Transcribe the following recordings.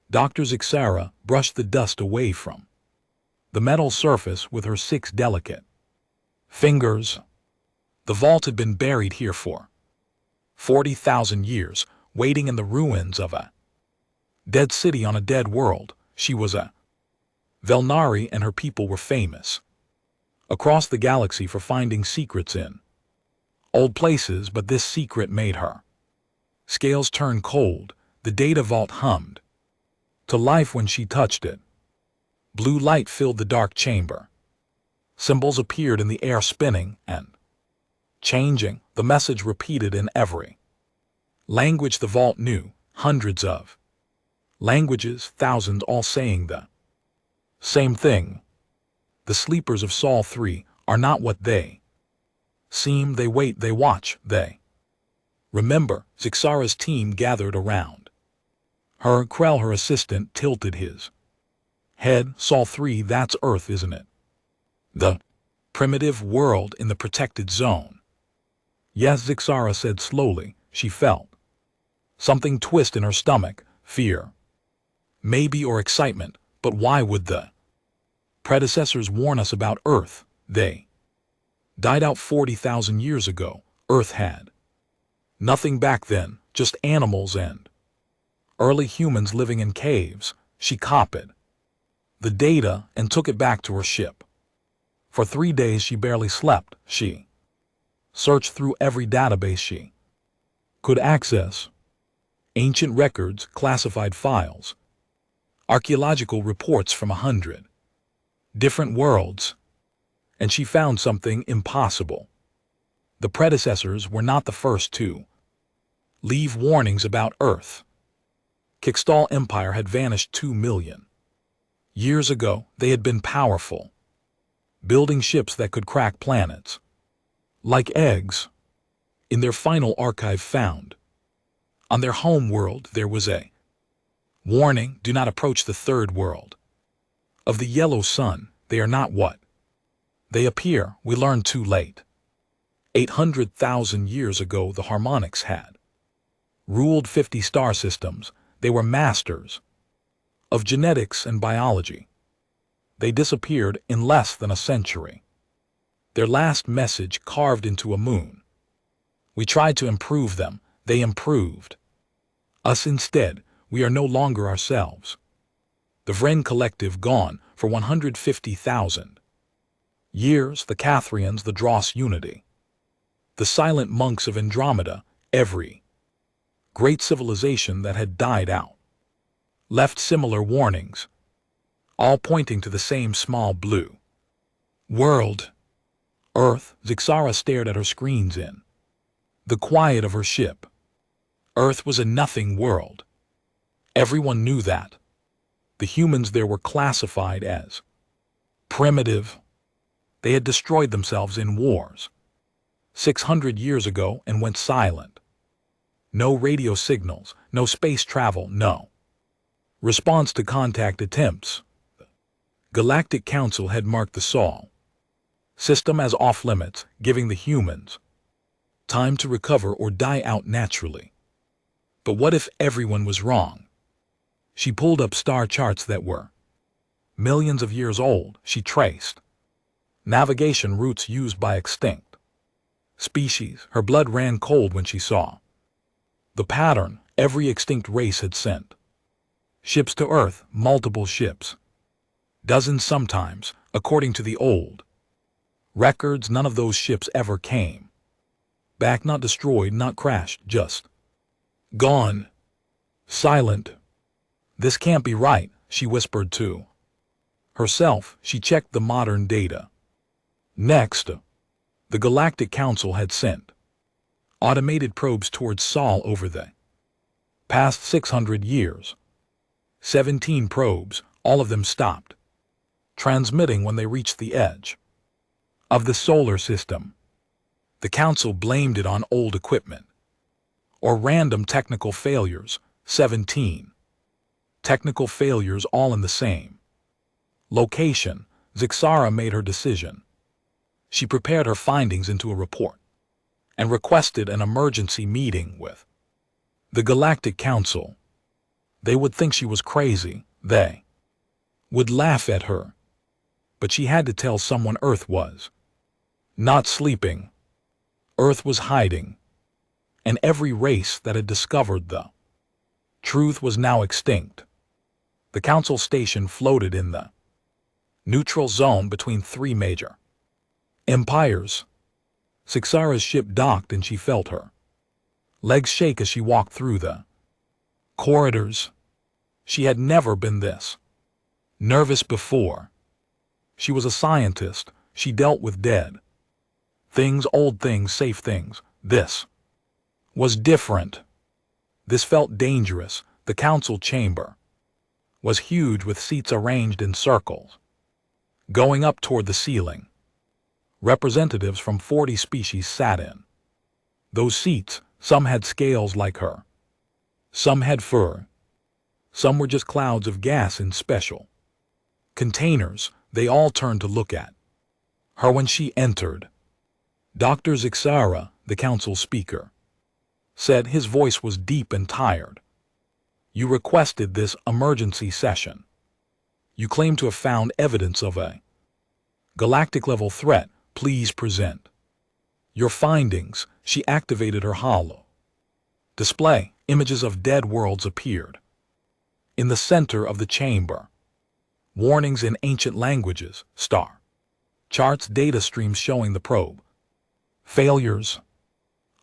Dr. Zixara brushed the dust away from the metal surface with her 6 delicate fingers. The vault had been buried here for 40,000 years, waiting in the ruins of a dead city on a dead world. She was a Velnari, and her people were famous across the galaxy for finding secrets in old places, but this secret made her scales turn cold. The data vault hummed to life when she touched it. Blue light filled the dark chamber. Symbols appeared in the air, spinning and changing. The message repeated in every language the vault knew, hundreds of languages, thousands, all saying the same thing. The sleepers of Sol 3 are not what they seem. They wait, they watch, they remember. Zixara's team gathered around her. Krell, her assistant, tilted his head. Sol 3, that's Earth, isn't it? The primitive world in the protected zone. Yes, Zixara said slowly. She felt something twist in her stomach. Fear, maybe, or excitement. But why would the predecessors warn us about Earth? They died out 40,000 years ago. Earth had nothing back then, just animals and early humans living in caves. She copied the data and took it back to her ship. For 3 days she barely slept. She searched through every database she could access. Ancient records, classified files, archaeological reports from 100 different worlds. And she found something impossible. The predecessors were not the first to leave warnings about Earth. Kickstal Empire had vanished 2 million years ago. They had been powerful, building ships that could crack planets like eggs. In their final archive found on their home world, there was a warning: do not approach the third world of the yellow sun. They are not what they appear. We learned too late. 800,000 years ago, the Harmonics had ruled 50 star systems. They were masters of genetics and biology. They disappeared in less than a century. Their last message carved into a moon. We tried to improve them. They improved us instead. We are no longer ourselves. The Vren Collective gone for 150,000 years. The Cathrians, the Dross Unity, the silent monks of Andromeda, every great civilization that had died out, left similar warnings, all pointing to the same small blue world. Earth. Zixara stared at her screens in the quiet of her ship. Earth was a nothing world. Everyone knew that. The humans there were classified as primitive. They had destroyed themselves in wars 600 years ago and went silent. No radio signals, no space travel, no response to contact attempts. The Galactic Council had marked the Sol system as off-limits, giving the humans time to recover or die out naturally. But what if everyone was wrong? She pulled up star charts that were millions of years old. She traced navigation routes used by extinct species. Her blood ran cold when she saw the pattern. Every extinct race had sent ships to Earth, multiple ships, dozens sometimes, according to the old records. None of those ships ever came back, not destroyed, not crashed, just gone. Silent. This can't be right, she whispered to herself. She checked the modern data. Next, the Galactic Council had sent automated probes towards Sol over the past 600 years. 17 probes, all of them stopped transmitting when they reached the edge of the solar system. The Council blamed it on old equipment or random technical failures. 17 technical failures, all in the same location. Zixara made her decision. She prepared her findings into a report and requested an emergency meeting with the Galactic Council. They would think she was crazy. They would laugh at her. But she had to tell someone Earth was not sleeping. Earth was hiding. And every race that had discovered the truth was now extinct. The Council station floated in the neutral zone between three major empires. Zixara's ship docked and she felt her legs shake as she walked through the corridors. She had never been this nervous before. She was a scientist. She dealt with dead things, old things, safe things. This was different. This felt dangerous. The council chamber was huge with seats arranged in circles, going up toward the ceiling. Representatives from 40 species sat in those seats. Some had scales like her. Some had fur. Some were just clouds of gas in special containers. They all turned to look at her when she entered. Dr. Zixara, the council speaker, said. His voice was deep and tired. You requested this emergency session. You claim to have found evidence of a galactic-level threat. Please present your findings. She activated her holo display. Images of dead worlds appeared in the center of the chamber. Warnings in ancient languages, star charts, data streams showing the probe failures.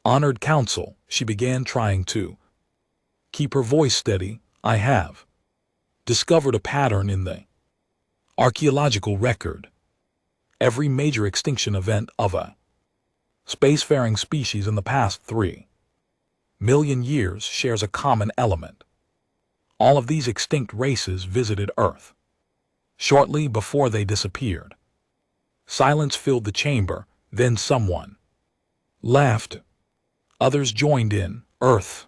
Honored Council, she began, trying to keep her voice steady. I have discovered a pattern in the archaeological record. Every major extinction event of a spacefaring species in the past 3 million years shares a common element. All of these extinct races visited Earth shortly before they disappeared. Silence filled the chamber. Then someone laughed. Others joined in. Earth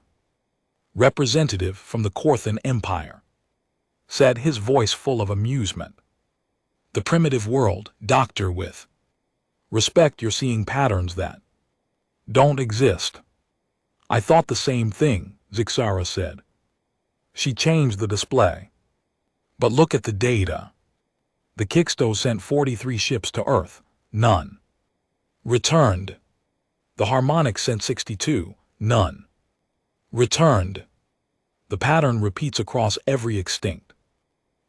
representative from the Korthan Empire said, his voice full of amusement. The primitive world, doctor, with respect, you're seeing patterns that don't exist. I thought the same thing, Zixara said. She changed the display. But look at the data. The Kixto sent 43 ships to Earth. None returned. The Harmonic sent 62. None returned. The pattern repeats across every extinct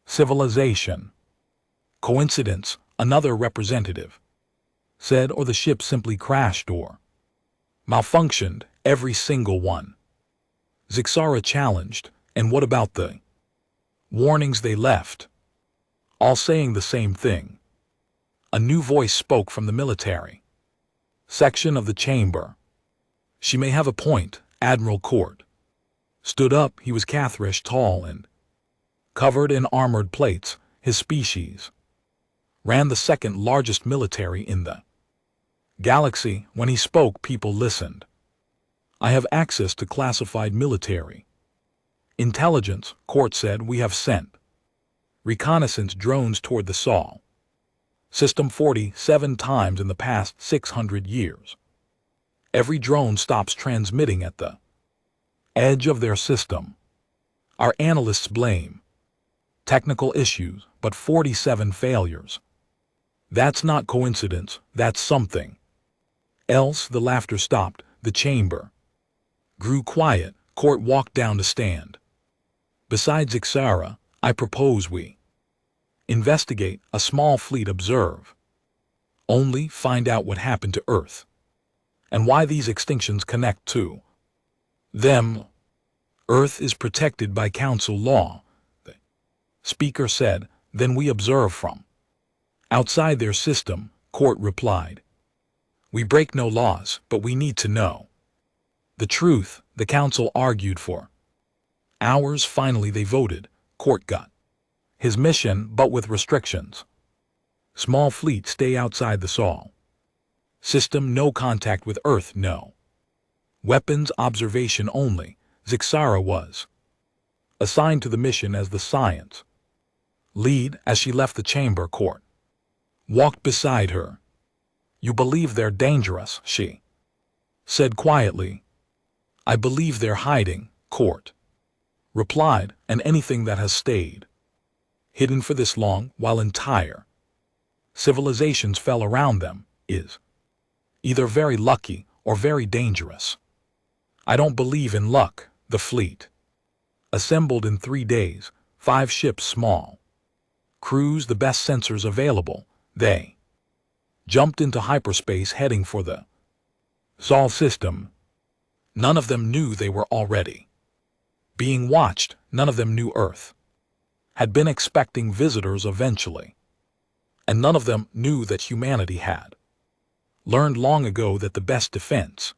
civilization. Coincidence? Another representative said. Or the ship simply crashed or malfunctioned. Every single one. Zixara challenged. And what about the warnings they left? All saying the same thing. A new voice spoke from the military section of the chamber. She may have a point. Admiral Court stood up. He was Cathrish, tall and covered in armored plates. His species ran the second largest military in the galaxy. When he spoke, people listened. I have access to classified military intelligence, Court said. We have sent reconnaissance drones toward the Sol system 47 times in the past 600 years. Every drone stops transmitting at the edge of their system. Our analysts blame technical issues, but 47 failures. That's not coincidence, that's something else. The laughter stopped. The chamber grew quiet. Court walked down to stand beside Zixara. I propose we investigate. A small fleet observe. Only find out what happened to Earth and why these extinctions connect to them. Earth is protected by council law, the speaker said. Then we observe from outside their system, Court replied. We break no laws, but we need to know the truth. The council argued for hours. Finally they voted. Court got his mission, but with restrictions. Small fleet stay outside the Sol system. No contact with Earth. No weapons. Observation only. Zixara was assigned to the mission as the science lead. As she left the chamber, Court walked beside her. You believe they're dangerous, she said quietly. I believe they're hiding, Court replied, and anything that has stayed hidden for this long while entire civilizations fell around them is either very lucky or very dangerous. I don't believe in luck. The fleet assembled in 3 days, 5 ships small, crews the best sensors available. They jumped into hyperspace heading for the Sol system. None of them knew they were already being watched. None of them knew Earth had been expecting visitors eventually. And none of them knew that humanity had learned long ago that the best defense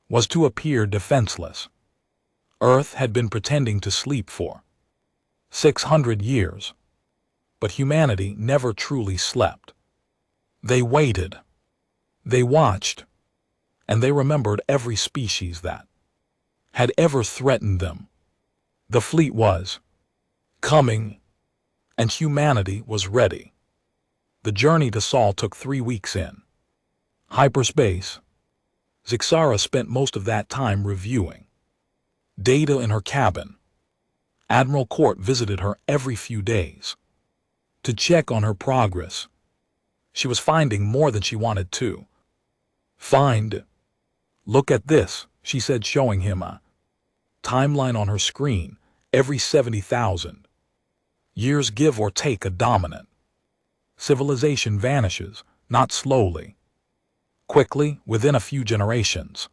was to appear defenseless. Earth had been pretending to sleep for 600 years, but humanity never truly slept. They waited, they watched, and they remembered every species that had ever threatened them. The fleet was coming, and humanity was ready. The journey to Sol took 3 weeks in hyperspace. Zixara spent most of that time reviewing data in her cabin. Admiral Court visited her every few days to check on her progress. She was finding more than she wanted to find. Look at this, she said, showing him a timeline on her screen. Every 70,000 years, give or take, a dominant civilization vanishes, not slowly, quickly, within a few generations.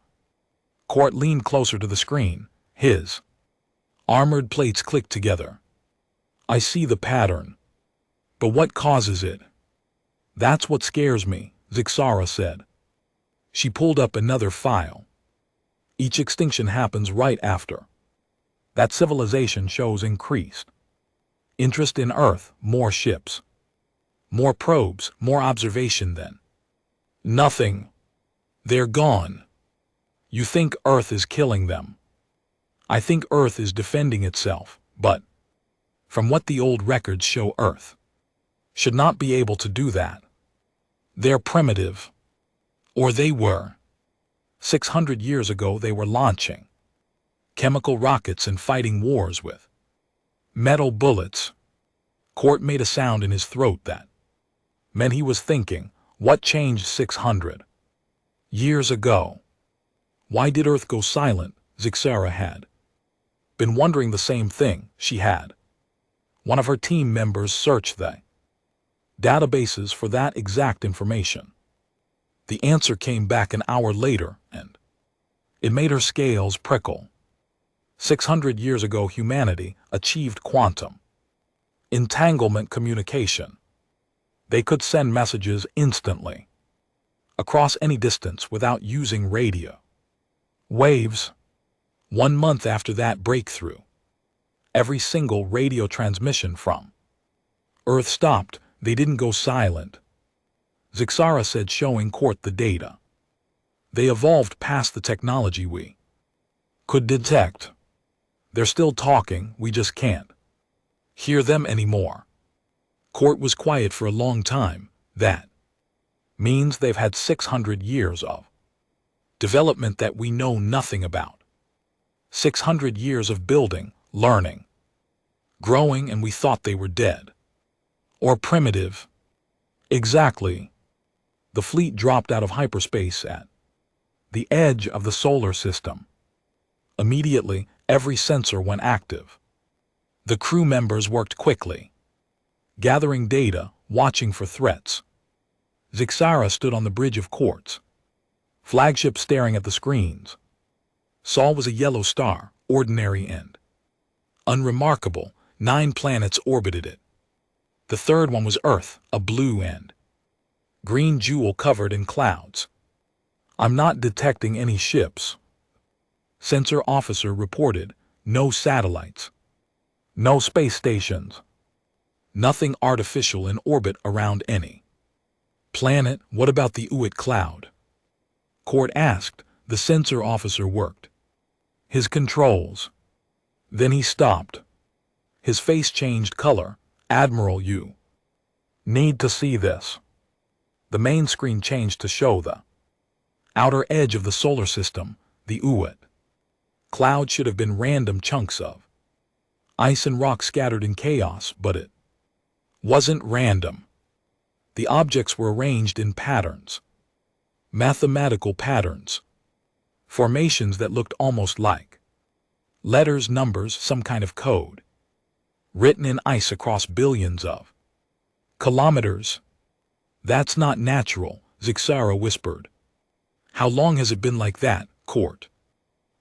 Court leaned closer to the screen. His armored plates clicked together. I see the pattern. But what causes it? That's what scares me, Zixara said. She pulled up another file. Each extinction happens right after that civilization shows increased interest in Earth, more ships, more probes, more observation. Then nothing. They're gone. You think Earth is killing them. I think Earth is defending itself, but from what the old records show, Earth should not be able to do that. They're primitive. Or they were. 600 years ago they were launching chemical rockets and fighting wars with metal bullets. Court made a sound in his throat that meant he was thinking, what changed 600 years ago? Why did Earth go silent? Zixara had been wondering the same thing. She had one of her team members search the databases for that exact information. The answer came back an hour later, and it made her scales prickle. 600 years ago, humanity achieved quantum entanglement communication. They could send messages instantly, across any distance, without using radio waves. 1 month after that breakthrough, every single radio transmission from Earth stopped. They didn't go silent, Zixara said, showing Court the data. They evolved past the technology we could detect. They're still talking, we just can't hear them anymore. Court was quiet for a long time. That means they've had 600 years of development that we know nothing about. 600 years of building, learning, growing, and we thought they were dead. Or primitive. Exactly. The fleet dropped out of hyperspace at the edge of the solar system. Immediately, every sensor went active. The crew members worked quickly, gathering data, watching for threats. Zixara stood on the bridge of Quartz, flagship, staring at the screens. Sol was a yellow star, ordinary and unremarkable. 9 planets orbited it. The third one was Earth, a blue and green jewel covered in clouds. I'm not detecting any ships, sensor officer reported. No satellites, no space stations, nothing artificial in orbit around any planet. What about the Uit cloud? Court asked. The sensor officer worked his controls. Then he stopped. His face changed color. Admiral, you need to see this. The main screen changed to show the outer edge of the solar system. The Uit cloud should have been random chunks of Ice and rock scattered in chaos, but it wasn't random. The objects were arranged in patterns. Mathematical patterns. Formations that looked almost like letters, numbers, some kind of code, written in ice across billions of kilometers. That's not natural, Zixara whispered. How long has it been like that? Court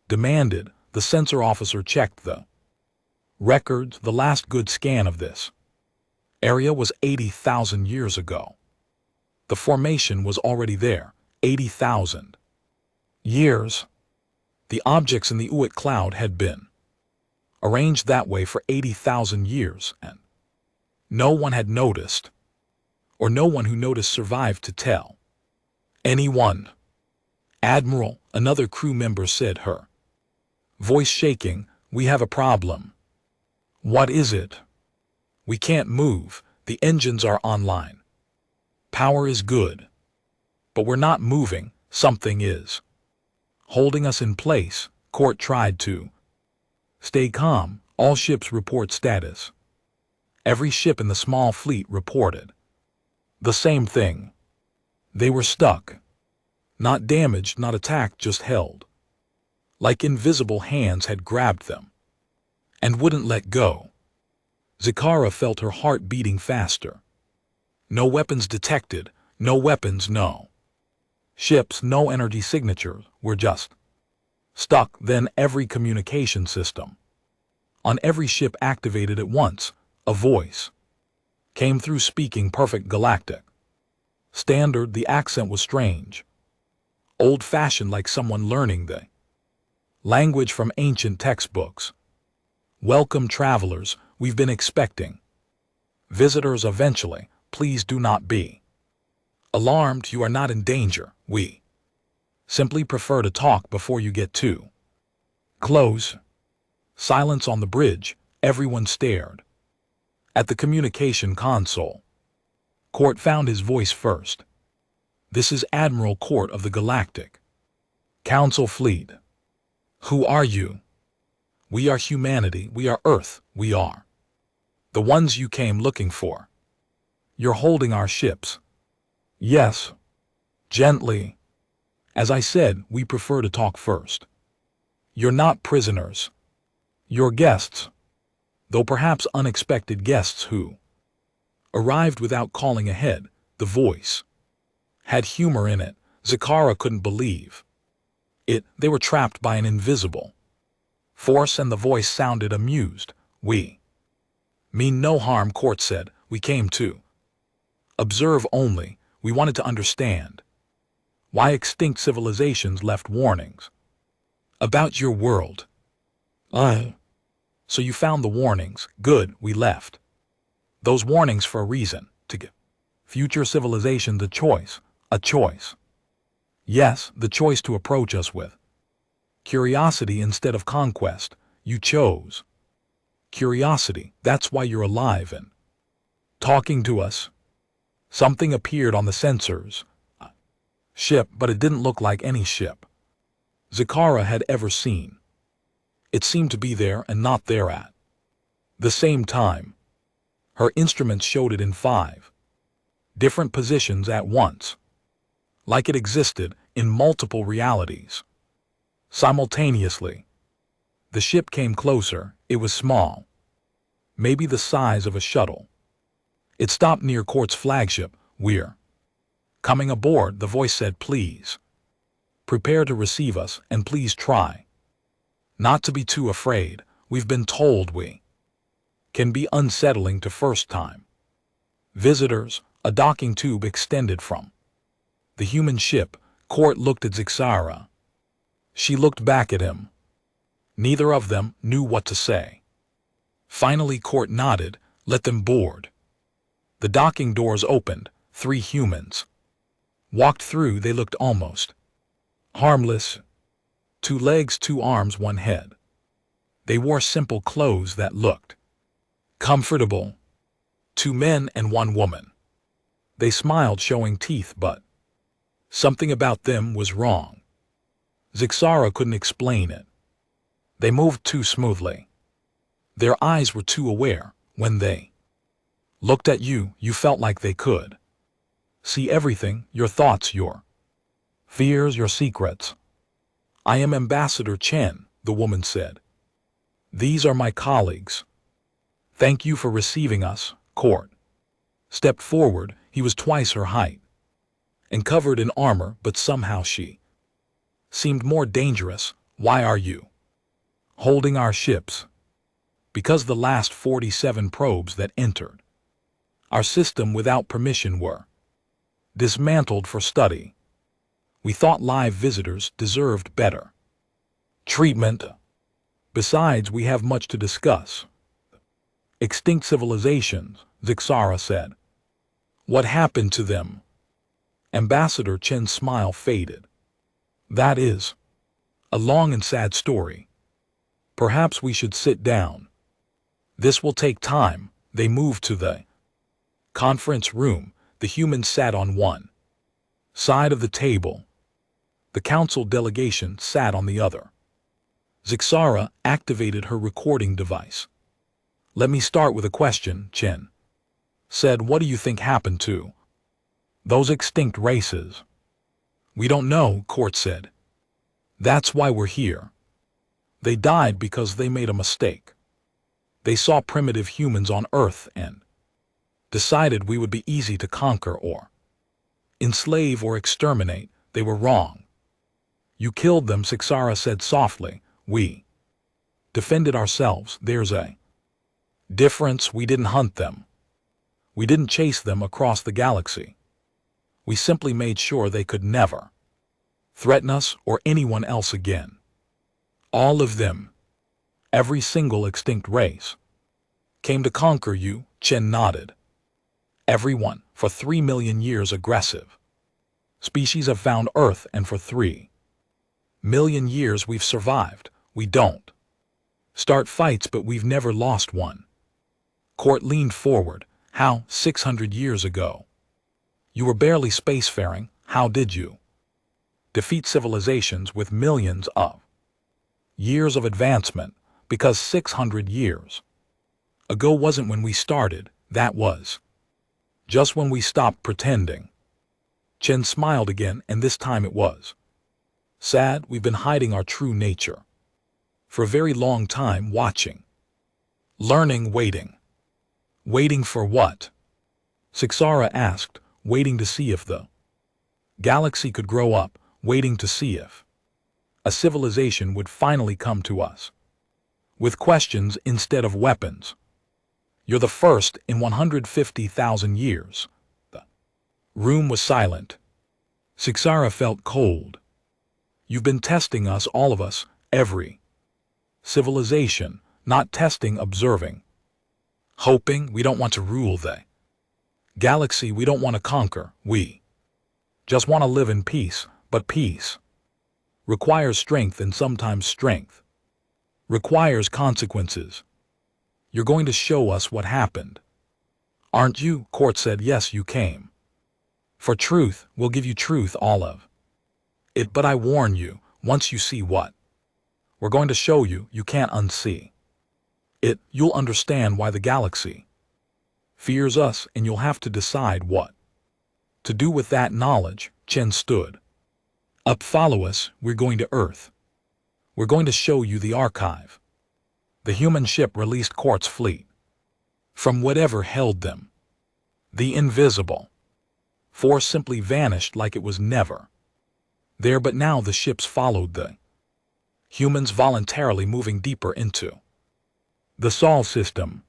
demanded. The sensor officer checked the records. The last good scan of this area was 80,000 years ago. The formation was already there. 80,000 years. The objects in the Uit cloud had been arranged that way for 80,000 years, and no one had noticed, or no one who noticed survived to tell anyone. Admiral, another crew member said, her voice shaking, we have a problem. What is it? We can't move. The engines are online. Power is good. But we're not moving. Something is holding us in place. Court tried to stay calm. All ships report status. Every ship in the small fleet reported the same thing. They were stuck. Not damaged, not attacked, just held. Like invisible hands had grabbed them and wouldn't let go. Zixara felt her heart beating faster. No weapons detected, no weapons, no ships, no energy signatures, were just stuck. Then every communication system on every ship activated at once. A voice came through, speaking perfect galactic standard. The accent was strange, old-fashioned, like someone learning the language from ancient textbooks. Welcome, travelers. We've been expecting visitors eventually. Please do not be alarmed. You are not in danger. We simply prefer to talk before you get too close. Silence on the bridge. Everyone stared at the communication console. Court found his voice first. This is Admiral Court of the Galactic Council Fleet. Who are you? We are humanity. We are Earth. We are the ones you came looking for. You're holding our ships. Yes. Gently. As I said, we prefer to talk first. You're not prisoners. You're guests. Though perhaps unexpected guests who arrived without calling ahead. The voice had humor in it. Zixara couldn't believe it. They were trapped by an invisible force, and the voice sounded amused. We mean no harm, Court said. We came to observe only. We wanted to understand why extinct civilizations left warnings about your world. So you found the warnings. Good, we left those warnings for a reason, to give future civilization the choice. A choice. Yes, the choice to approach us with curiosity instead of conquest. You chose curiosity. That's why you're alive and talking to us. Something appeared on the sensors. A ship, but it didn't look like any ship Zixara had ever seen. It seemed to be there and not there at the same time. Her instruments showed it in 5 different positions at once, like it existed in multiple realities simultaneously. The ship came closer. It was small, maybe the size of a shuttle. It stopped near Court's flagship. We're coming aboard, the voice said. Please prepare to receive us, and please try not to be too afraid. We've been told we can be unsettling to first-time visitors. A docking tube extended from the human ship. Court looked at Zixara. She looked back at him. Neither of them knew what to say. Finally, Court nodded. Let them board. The docking doors opened. 3 humans walked through. They looked almost harmless. 2 legs, 2 arms, 1 head. They wore simple clothes that looked comfortable. 2 men and 1 woman. They smiled, showing teeth, but something about them was wrong. Zixara couldn't explain it. They moved too smoothly. Their eyes were too aware. When they looked at you, you felt like they could see everything, your thoughts, your fears, your secrets. I am Ambassador Chen, the woman said. These are my colleagues. Thank you for receiving us. Court stepped forward. He was twice her height and covered in armor, but somehow she seemed more dangerous. Why are you holding our ships? Because the last 47 probes that entered our system without permission were dismantled for study. We thought live visitors deserved better treatment. Besides, we have much to discuss. Extinct civilizations, Zixara said. What happened to them? Ambassador Chen's smile faded. That is a long and sad story. Perhaps we should sit down. This will take time. They moved to the conference room. The humans sat on one side of the table. The council delegation sat on the other. Zixara activated her recording device. Let me start with a question, Chen said. What do you think happened to those extinct races? We don't know, Court said. That's why we're here. They died because they made a mistake. They saw primitive humans on Earth and decided we would be easy to conquer or enslave or exterminate. They were wrong. You killed them, Zixara said softly. We defended ourselves. There's a difference. We didn't hunt them. We didn't chase them across the galaxy. We simply made sure they could never threaten us or anyone else again. All of them, every single extinct race, came to conquer you, Chen nodded. Everyone, for 3 million years aggressive species have found Earth, and for 3 million years we've survived. We don't start fights, but we've never lost one. Court leaned forward. How, 600 years ago? You were barely spacefaring. How did you defeat civilizations with millions of years of advancement? Because 600 years ago wasn't when we started. That was just when we stopped pretending. Chen smiled again, and this time it was sad. We've been hiding our true nature for a very long time, watching, learning, waiting. Waiting for what? Zixara asked. Waiting to see if the galaxy could grow up, waiting to see if a civilization would finally come to us with questions instead of weapons. You're the first in 150,000 years. The room was silent. Zixara felt cold. You've been testing us, all of us, every civilization, not testing, observing, hoping. We don't want to rule the galaxy. We don't want to conquer. We just want to live in peace. But peace requires strength, and sometimes strength requires consequences. You're going to show us what happened, aren't you? Court said. Yes, you came for truth. We'll give you truth, all of it. But I warn you, once you see what we're going to show you, you can't unsee it. You'll understand why the galaxy fears us, and you'll have to decide what to do with that knowledge. Chen stood up. Follow us. We're going to Earth. We're going to show you the archive. The human ship released Court's fleet from whatever held them. The invisible force simply vanished like it was never there. But now the ships followed the humans, voluntarily moving deeper into the Sol system.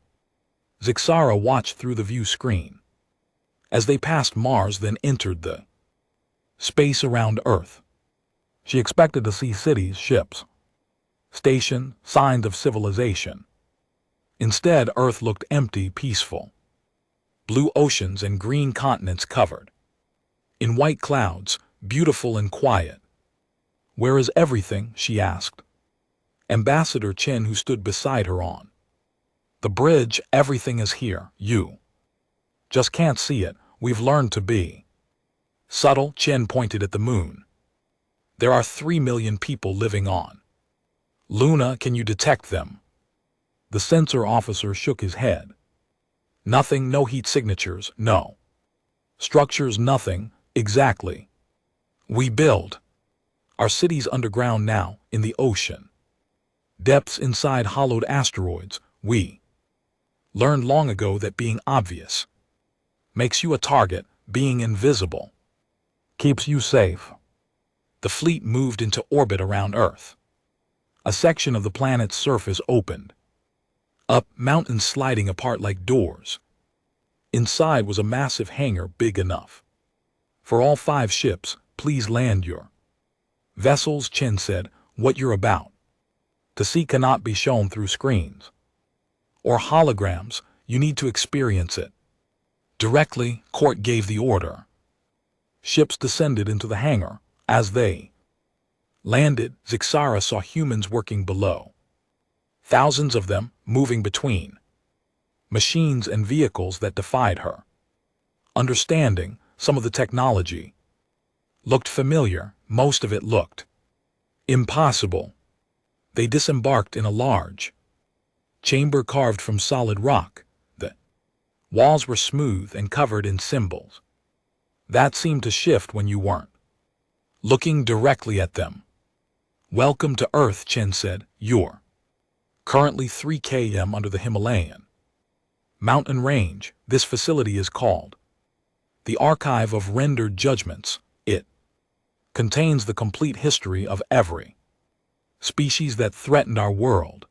Zixara watched through the view screen as they passed Mars, then entered the space around Earth. She expected to see cities, ships, station, signs of civilization. Instead, Earth looked empty, peaceful. Blue oceans and green continents covered in white clouds, beautiful and quiet. Where is everything? She asked Ambassador Chen, who stood beside her on the bridge. Everything is here. You just can't see it. We've learned to be subtle. Chen pointed at the moon. There are 3 million people living on Luna. Can you detect them? The sensor officer shook his head. Nothing, no heat signatures, no. Structures, nothing, exactly. We build. Our city's underground now, in the ocean. Depths inside hollowed asteroids, we learned long ago that being obvious makes you a target, being invisible keeps you safe. The fleet moved into orbit around Earth. A section of the planet's surface opened. Up, mountains sliding apart like doors. Inside was a massive hangar big enough for all 5 ships. Please land your vessels, Chen said. What you're about to see cannot be shown through screens or holograms. You need to experience it directly. Court gave the order. Ships descended into the hangar. As they landed, Zixara saw humans working below. Thousands of them, moving between machines and vehicles that defied her understanding. Some of the technology looked familiar, most of it looked impossible. They disembarked in a large chamber carved from solid rock. The walls were smooth and covered in symbols that seemed to shift when you weren't looking directly at them. Welcome to Earth, Chen said. You're currently 3 km under the Himalayan mountain range. This facility is called the Archive of Rendered Judgments. It contains the complete history of every species that threatened our world.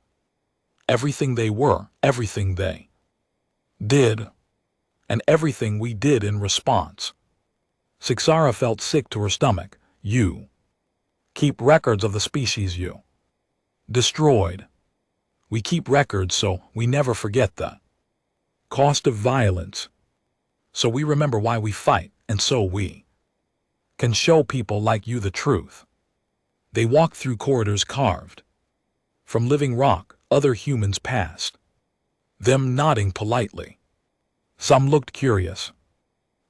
Everything they were, everything they did, and everything we did in response. Zixara felt sick to her stomach. You keep records of the species you destroyed. We keep records so we never forget the cost of violence. So we remember why we fight, and so we can show people like you the truth. They walked through corridors carved from living rock. Other humans passed them, nodding politely. Some looked curious.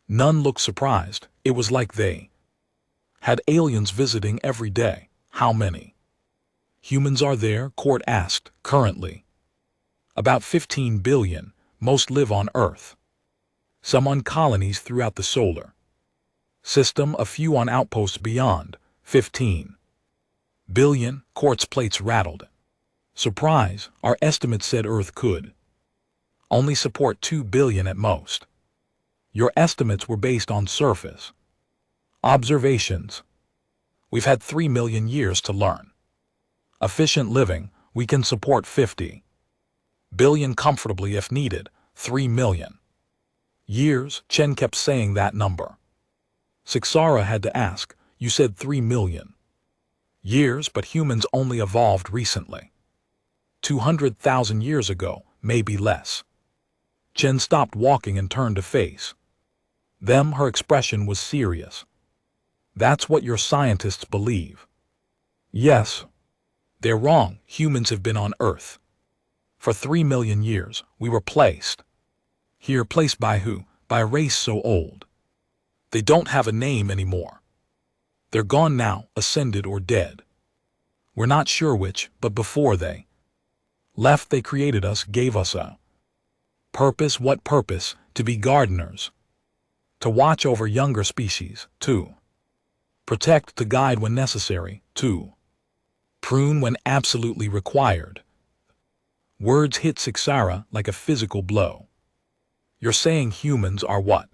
None looked surprised. It was like they had aliens visiting every day. How many humans are there? Court asked. Currently, about 15 billion. Most live on Earth. Some on colonies throughout the solar system, a few on outposts beyond. 15 billion. Court's plates rattled. Surprise, our estimate said Earth could only support 2 billion at most. Your estimates were based on surface observations. We've had 3 million years to learn efficient living. We can support 50 billion comfortably if needed. 3 million years. Chen kept saying that number. Zixara had to ask, you said 3 million years, but humans only evolved recently. 200,000 years ago, maybe less. Chen stopped walking and turned to face them. Her expression was serious. That's what your scientists believe? Yes. They're wrong. Humans have been on Earth for 3 million years. We were placed here. Placed by who? By a race so old they don't have a name anymore. They're gone now, ascended or dead. We're not sure which, but before they left they created us, gave us a purpose. What purpose? To be gardeners, to watch over younger species, to protect, to guide when necessary, to prune when absolutely required. Words hit Zixara like a physical blow. You're saying humans are what?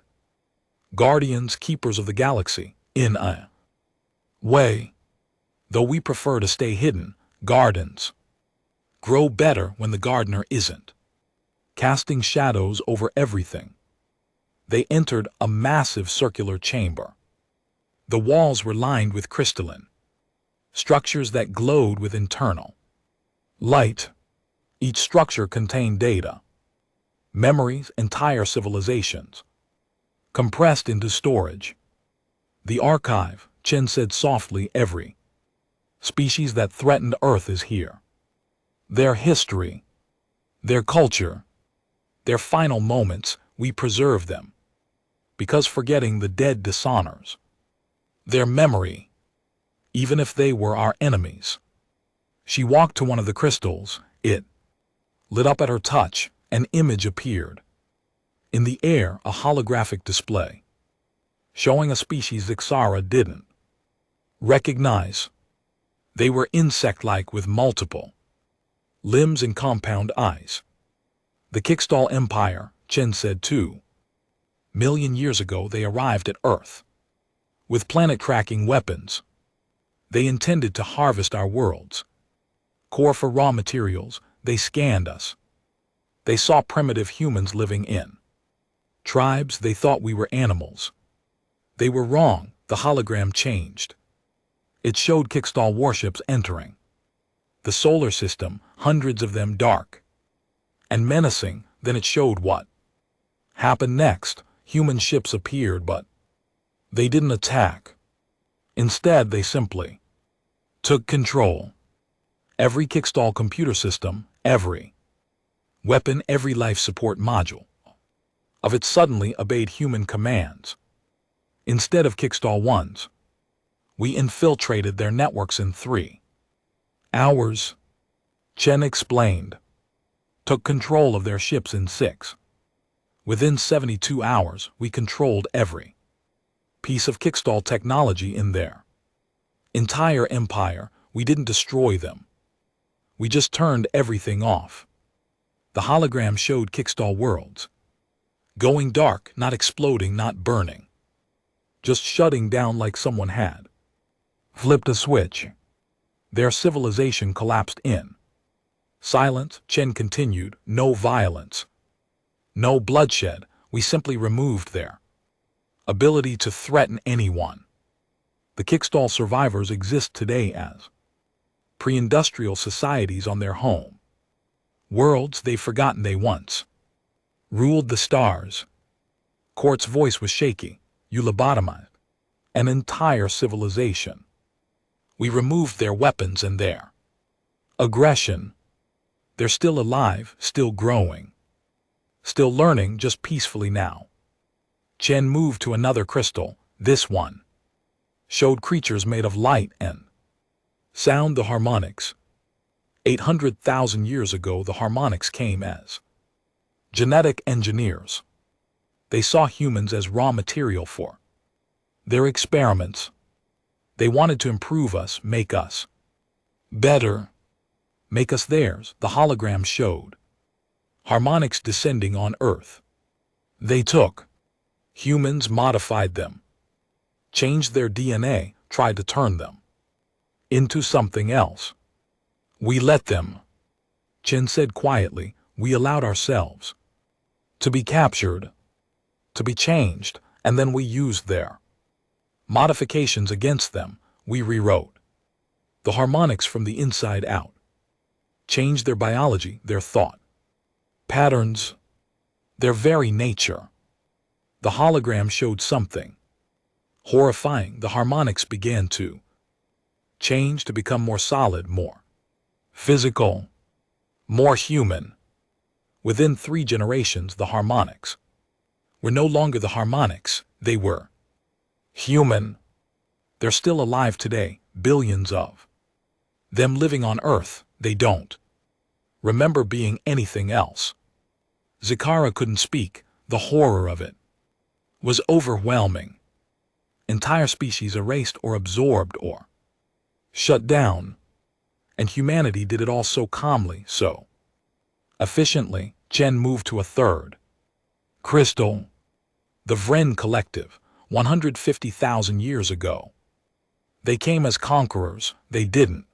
Guardians, keepers of the galaxy, in a way. Though we prefer to stay hidden, gardens grow better when the gardener isn't casting shadows over everything. They entered a massive circular chamber. The walls were lined with crystalline structures that glowed with internal light. Each structure contained data, memories, entire civilizations, compressed into storage. The archive, Chen said softly. Every species that threatened Earth is here. Their history, their culture, their final moments, we preserve them. Because forgetting the dead dishonors their memory, even if they were our enemies. She walked to one of the crystals. It Lit up at her touch, an image appeared. In the air, a holographic display, showing a species Zixara didn't recognize. They were insect-like with multiple limbs and compound eyes. The Kikstal Empire, Chen said 2 million years ago they arrived at Earth with planet-cracking weapons. They intended to harvest our world's core for raw materials. They scanned us. They saw primitive humans living in tribes. They thought we were animals. They were wrong. The hologram changed. It showed Kikstal warships entering the solar system, hundreds of them dark and menacing. Then it showed what happened next. Human ships appeared, but they didn't attack. Instead, they simply took control. Every Kikstal computer system, every weapon, every life support module of it suddenly obeyed human commands. Instead of Kikstal ones, we infiltrated their networks in 3 hours. Chen explained. Took control of their ships in 6. Within 72 hours, we controlled every piece of Kikstal technology in their entire empire. We didn't destroy them. We just turned everything off. The hologram showed Kikstal worlds going dark, not exploding, not burning, just shutting down like someone had flipped a switch. Their civilization collapsed in silence. Chen continued. No violence, no bloodshed. We simply removed their ability to threaten anyone. The Kikstal survivors exist today as pre-industrial societies on their home worlds. They've forgotten they once ruled the stars. Court's voice was shaky. You lobotomized an entire civilization. We removed their weapons and their aggression. They're still alive, still growing, still learning, just peacefully now. Chen moved to another crystal. This one showed creatures made of light and sound, the harmonics. 800,000 years ago, the harmonics came as genetic engineers. They saw humans as raw material for their experiments. They wanted to improve us, make us better, make us theirs. The hologram showed harmonics descending on Earth. They took humans, modified them, changed their DNA, tried to turn them into something else. We let them, Chen said quietly. We allowed ourselves to be captured, to be changed, and then we used their modifications against them. We rewrote the harmonics from the inside out, changed their biology, their thought patterns, their very nature. The hologram showed something horrifying. The harmonics began to change, to become more solid, more physical, more human. Within 3 generations, the harmonics were no longer the harmonics. They were human. They're still alive today, billions of them living on Earth. They don't remember being anything else. Zixara couldn't speak. The horror of it was overwhelming. Entire species erased or absorbed or shut down. And humanity did it all so calmly, so efficiently. Chen moved to a 3rd crystal, the Vren Collective, 150,000 years ago. They came as conquerors. They didn't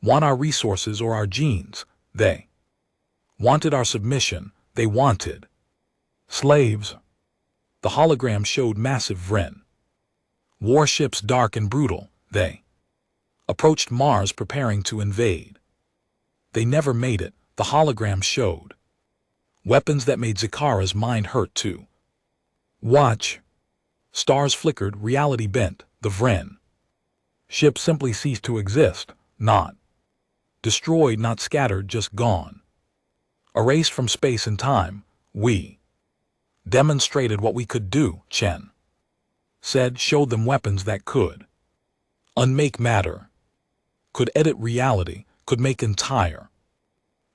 want our resources or our genes. They wanted our submission. They wanted slaves. The hologram showed massive Vren warships, dark and brutal. They approached Mars, preparing to invade. They never made it. The hologram showed weapons that made Zixara's mind hurt to watch. Stars flickered, reality bent. The Vren ship simply ceased to exist. Not destroyed, not scattered, just gone. Erased from space and time. We demonstrated what we could do, Chen said. Showed them weapons that could unmake matter, could edit reality, could make entire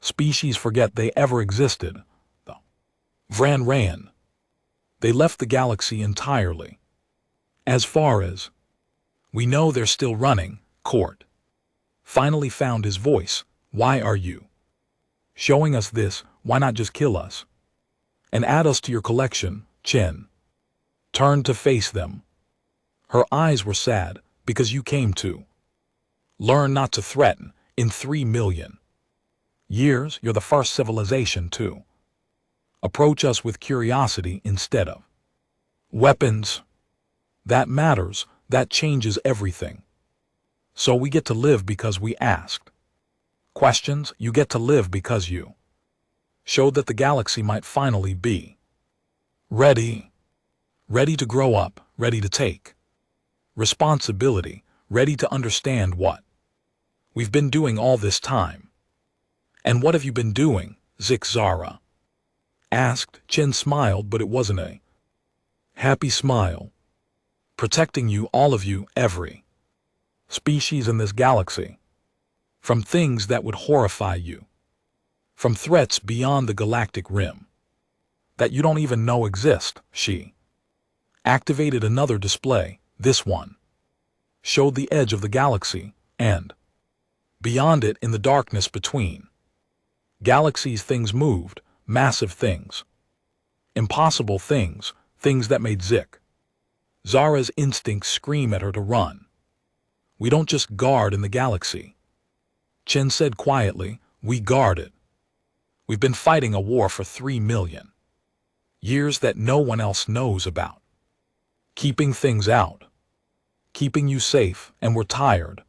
Species forget they ever existed. The ran. They left the galaxy entirely. As far as we know, they're still running. Court finally found his voice. Why are you showing us this? Why not just kill us and add us to your collection? Chen turned to face them. Her eyes were sad. Because you came to learn not to threaten. In 3 million years, you're the first civilization to approach us with curiosity instead of weapons. That matters. That changes everything. So we get to live because we asked questions. You get to live because you showed that the galaxy might finally be ready to grow up, ready to take responsibility, ready to understand what we've been doing all this time. And what have you been doing? Zara asked. Chen smiled, but it wasn't a happy smile. Protecting you, all of you, every species in this galaxy, from things that would horrify you, from threats beyond the galactic rim that you don't even know exist. She activated another display. This one showed the edge of the galaxy, and beyond it, in the darkness between galaxies, things moved, massive things, impossible things, things that made Zara's instincts scream at her to run. We don't just guard in the galaxy, Chen said quietly, we guard it. We've been fighting a war for 3 million years that no one else knows about. Keeping things out, keeping you safe, and we're tired.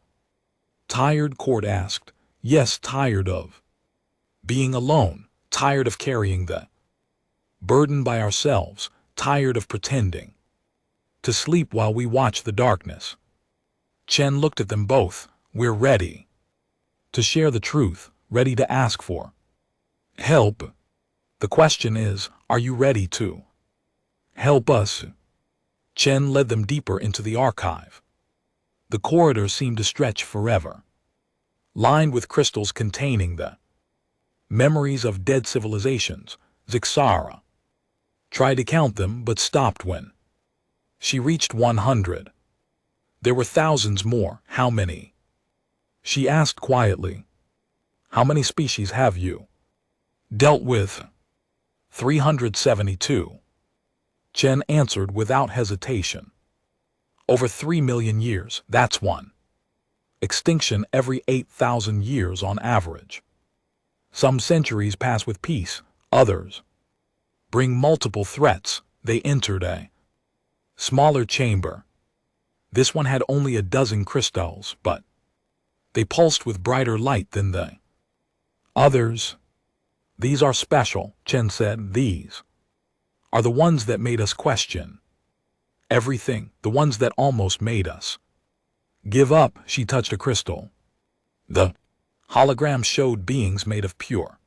Tired? Court asked. Yes, tired of being alone, tired of carrying the burden by ourselves, tired of pretending to sleep while we watch the darkness. Chen looked at them both. We're ready to share the truth, ready to ask for help. The question is, are you ready to help us? Chen led them deeper into the archive. The corridor seemed to stretch forever, lined with crystals containing the memories of dead civilizations. Zara tried to count them, but stopped when she reached 100. There were thousands more. How many? She asked quietly. How many species have you dealt with? 372. Chen answered without hesitation. Over 3 million years, that's one extinction every 8,000 years on average. Some centuries pass with peace, others bring multiple threats. They entered a smaller chamber. This one had only a dozen crystals, but they pulsed with brighter light than the others. These are special, Chen said. These are the ones that made us question everything, the ones that almost made us give up. She touched a crystal. The hologram showed beings made of pure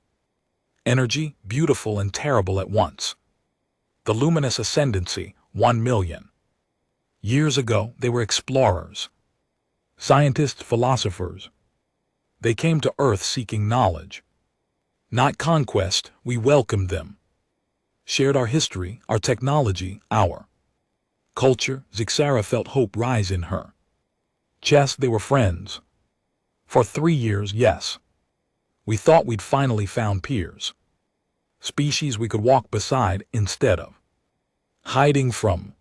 energy, beautiful and terrible at once. The luminous ascendancy, 1 million years ago, they were explorers, scientists, philosophers. They came to Earth seeking knowledge, not conquest. We welcomed them, shared our history, our technology, our culture. Zara felt hope rise in her chest. They were friends. For 3 years, yes. We thought we'd finally found peers, species we could walk beside instead of hiding from.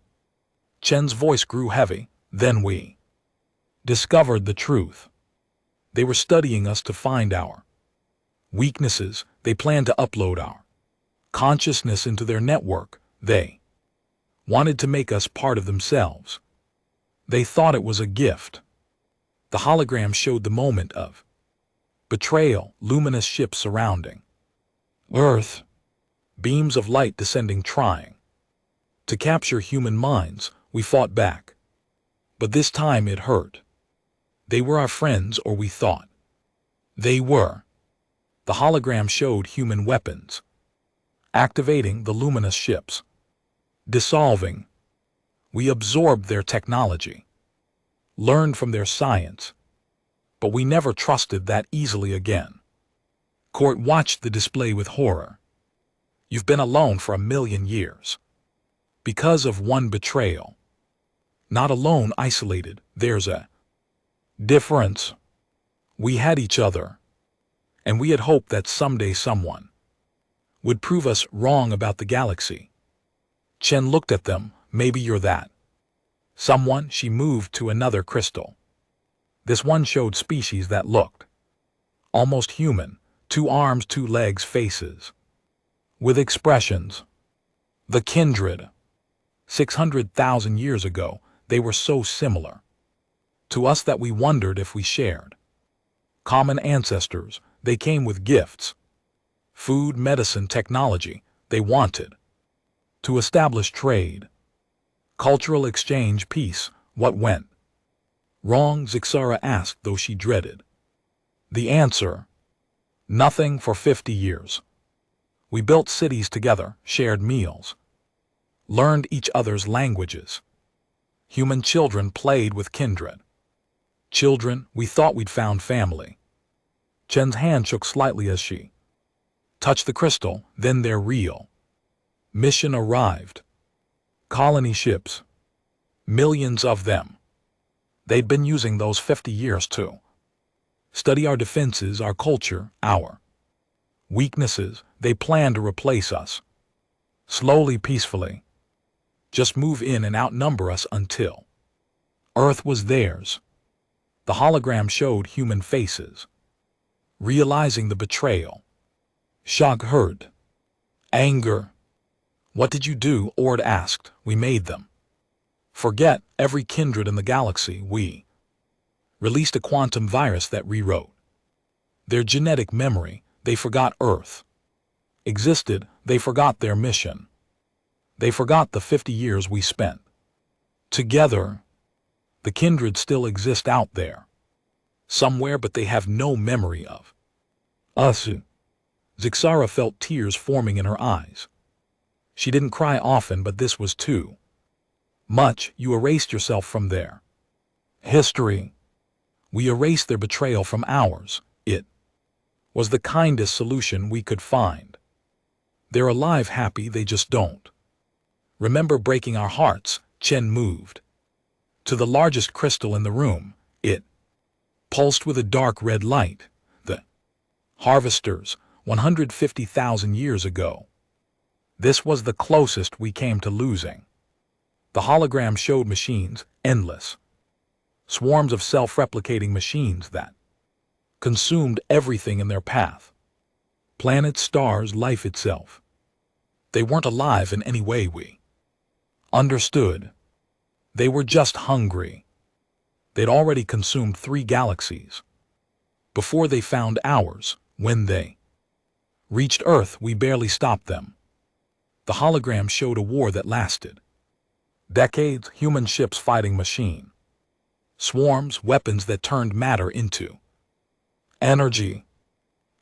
Chen's voice grew heavy. Then we discovered the truth. They were studying us to find our weaknesses. They planned to upload our consciousness into their network. They wanted to make us part of themselves. They thought it was a gift. The hologram showed the moment of betrayal, luminous ships surrounding Earth, beams of light descending, trying to capture human minds. We fought back, but this time it hurt. They were our friends, or we thought they were. The hologram showed human weapons, activating the luminous ships, dissolving. We absorbed their technology, learned from their science, but we never trusted that easily again. Court watched the display with horror. You've been alone for 1,000,000 years. Because of one betrayal. Not alone, isolated, there's a difference. We had each other. And we had hoped that someday someone would prove us wrong about the galaxy. Chen looked at them. Maybe you're that someone. She moved to another crystal. This one showed species that looked almost human. 2 arms, 2 legs, faces with expressions. The kindred. 600,000 years ago, they were so similar to us that we wondered if we shared common ancestors. They came with gifts, food, medicine, technology. They wanted to establish trade, cultural exchange, peace. What went wrong? Zixara asked, though she dreaded the answer. Nothing for 50 years. We built cities together, shared meals, learned each other's languages. Human children played with kindred children. We thought we'd found family. Chen's hand shook slightly as she touched the crystal. Then their real mission arrived. Colony ships. Millions of them. They'd been using those 50 years to study our defenses, our culture, our weaknesses. They planned to replace us. Slowly, peacefully. Just move in and outnumber us until Earth was theirs. The hologram showed human faces. Realizing the betrayal. Shock, hurt, anger. What did you do? Ord asked. We made them forget every kindred in the galaxy. We released a quantum virus that rewrote their genetic memory. They forgot Earth existed. They forgot their mission. They forgot the 50 years we spent together. The kindred still exist out there somewhere, but they have no memory of us. Zixara felt tears forming in her eyes. She didn't cry often, but this was too much. You erased yourself from their history. We erased their betrayal from ours. It was the kindest solution we could find. They're alive, happy, they just don't remember breaking our hearts. Chen moved to the largest crystal in the room. It pulsed with a dark red light. The harvesters, 150,000 years ago. This was the closest we came to losing. The hologram showed machines, endless swarms of self-replicating machines that consumed everything in their path. Planets, stars, life itself. They weren't alive in any way we understood. They were just hungry. They'd already consumed 3 galaxies before they found ours. When they reached Earth, we barely stopped them. The hologram showed a war that lasted decades. Human ships fighting machine swarms, weapons that turned matter into energy,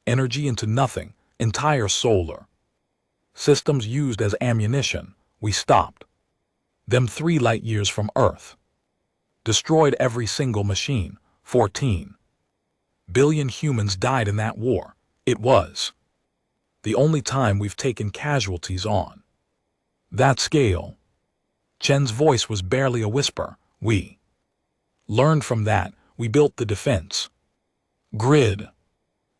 energy into nothing. Entire solar systems used as ammunition. We stopped them 3 light years from Earth. Destroyed every single machine. 14 billion humans died in that war. It was the only time we've taken casualties on that scale. Chen's voice was barely a whisper. We learned from that. We built the defense grid,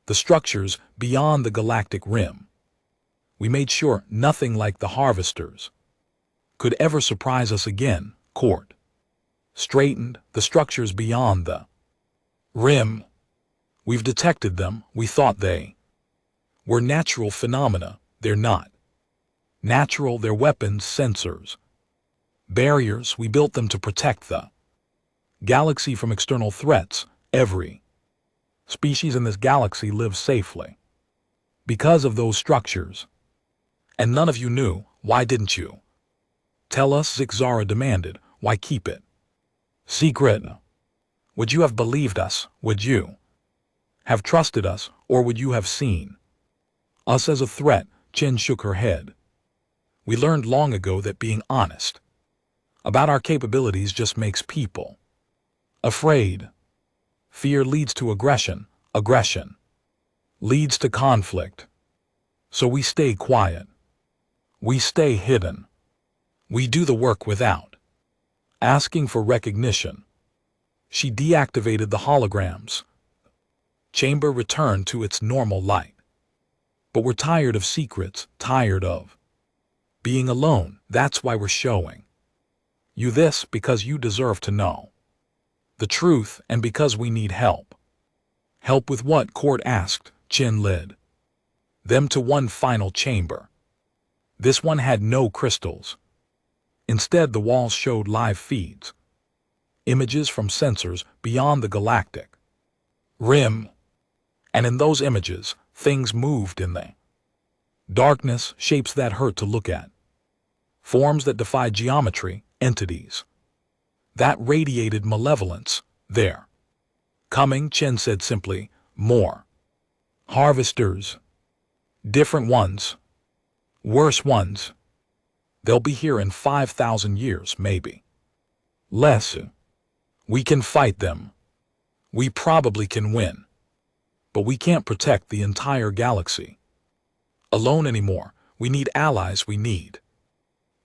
the structures beyond the galactic rim. We made sure nothing like the harvesters could ever surprise us again. Court straightened the structures beyond the rim. We've detected them. We thought they were natural phenomena. They're not natural. They're weapons, sensors, barriers. We built them to protect the galaxy from external threats. Every species in this galaxy lives safely because of those structures. And none of you knew. Why didn't you tell us? Zixara demanded. Why keep it secret? Would you have believed us? Would you have trusted us? Or would you have seen us as a threat? Chen shook her head. We learned long ago that being honest about our capabilities just makes people afraid. Fear leads to aggression. Aggression leads to conflict. So we stay quiet. We stay hidden. We do the work without asking for recognition. She deactivated the holograms. Chamber returned to its normal light. But we're tired of secrets, tired of being alone. That's why we're showing you this, because you deserve to know the truth and because we need help. Help with what? Court asked. Chin led them to one final chamber. This one had no crystals. Instead, the walls showed live feeds, images from sensors beyond the galactic rim. And in those images, things moved in the darkness, shapes that hurt to look at, forms that defied geometry, entities that radiated malevolence. They're coming, Chen said simply. More harvesters. Different ones. Worse ones. They'll be here in 5,000 years, maybe less. We can fight them. We probably can win. But we can't protect the entire galaxy alone anymore. We need allies. We need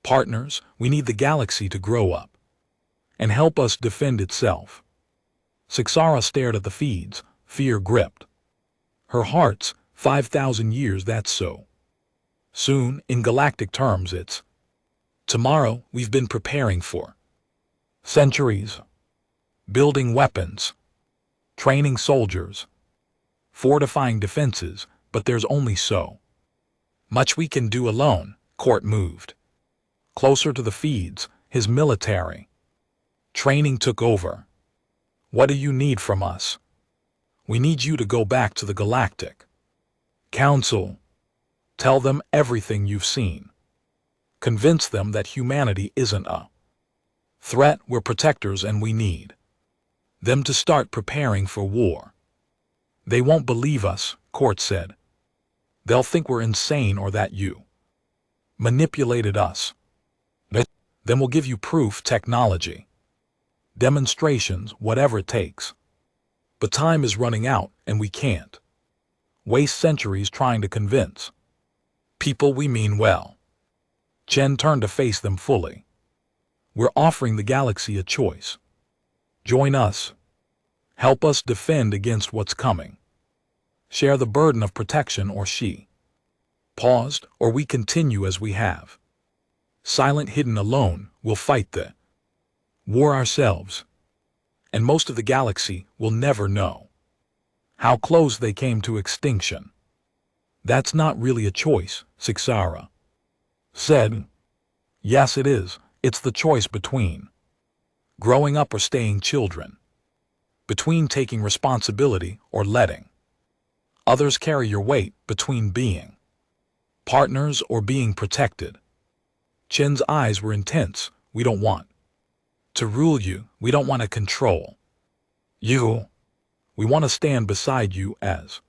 partners. We need the galaxy to grow up and help us defend itself. Sixara stared at the feeds, fear gripped her heart. 5,000 years, that's so soon. In galactic terms, it's tomorrow. We've been preparing for centuries, building weapons, training soldiers, fortifying defenses, but there's only so much we can do alone. Court moved closer to the feeds. His military training took over. What do you need from us? We need you to go back to the Galactic Council. Tell them everything you've seen. Convince them that humanity isn't a threat. We're protectors and we need them to start preparing for war. They won't believe us, Court said. They'll think we're insane or that you manipulated us. Then we'll give you proof, technology, demonstrations, whatever it takes. But time is running out and we can't waste centuries trying to convince people we mean well. Chen turned to face them fully. We're offering the galaxy a choice. Join us. Help us defend against what's coming. Share the burden of protection, or she paused, or we continue as we have. Silent, hidden, alone, we'll fight the war ourselves. And most of the galaxy will never know how close they came to extinction. That's not really a choice, Sixara said. Yes, it is. It's the choice between growing up or staying children. Between taking responsibility or letting others carry your weight. Between being partners or being protected. Chen's eyes were intense. We don't want to rule you. We don't want to control you. We want to stand beside you as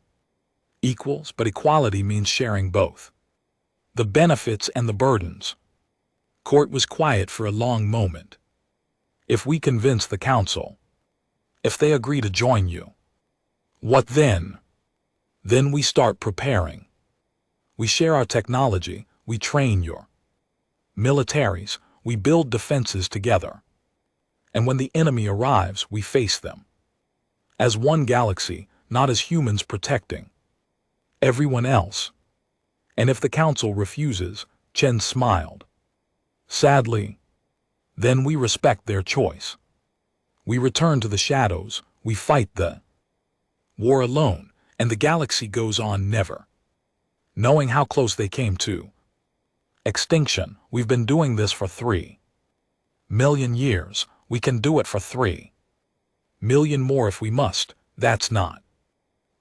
equals, but equality means sharing both the benefits and the burdens. Court was quiet for a long moment. If we convince the council, if they agree to join you, what then? Then we start preparing. We share our technology, we train your militaries, we build defenses together. And when the enemy arrives, we face them as one galaxy, not as humans protecting everyone else. And if the council refuses, Chen smiled sadly, then we respect their choice. We return to the shadows, we fight the war alone, and the galaxy goes on never knowing how close they came to extinction. We've been doing this for 3 million years. We can do it for 3 million more if we must. That's not